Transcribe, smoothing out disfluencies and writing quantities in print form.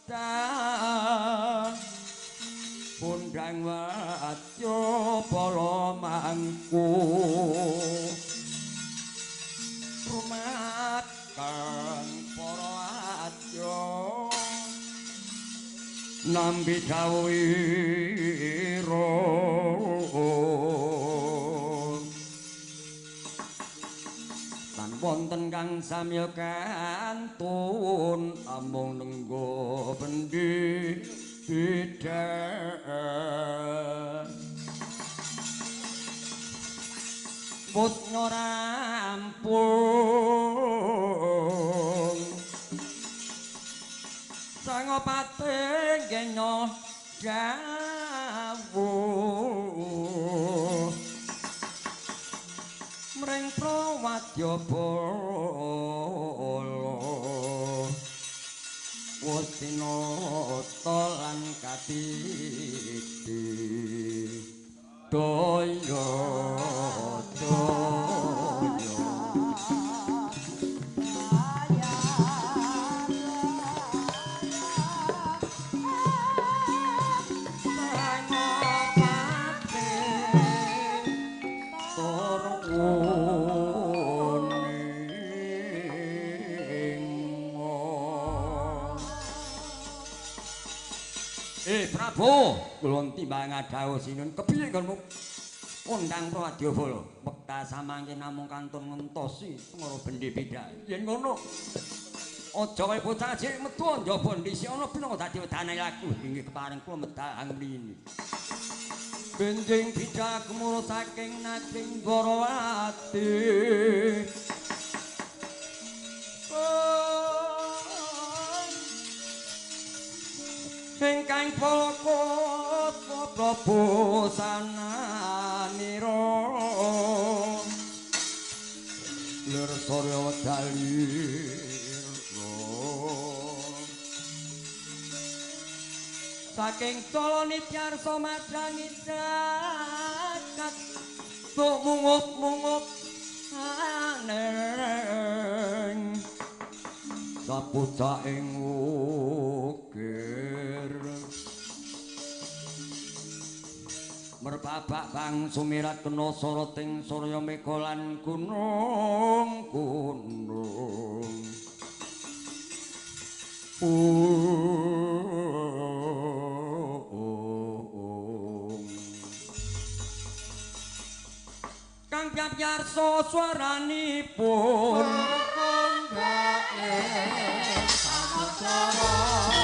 medal pundang wadya pala mangku rumakan para adya nambi dawuhira lan wonten kang samya kantun amung nenggo bendi bidan putnya rampung sangopate genya dawuh mring prawadya bala wastinata lan katiti daya Prabu, kula timbang adhawuh sinun kepiye konmu? Undang Prawadyabala, wekdal samangke namung kantun ngentosi ngoro bendi beda. Yen ngono, aja kaya bocah cilik metu njaba ndhisik ana pinangka dadi wedane laku inggih keparing kula medal angmrini. Benjing bida gemuruh saking naging Barawati. Ingkang palakota Prabu sananira lir sarya wedalira saking calone pyarsa madhangi jagat tuk mungut-mungut aneng sapucaking ukir merpabak bang sumirat kena soroting surya mega lan gunung-gunung kang pyarsa swaranipun kondake samudra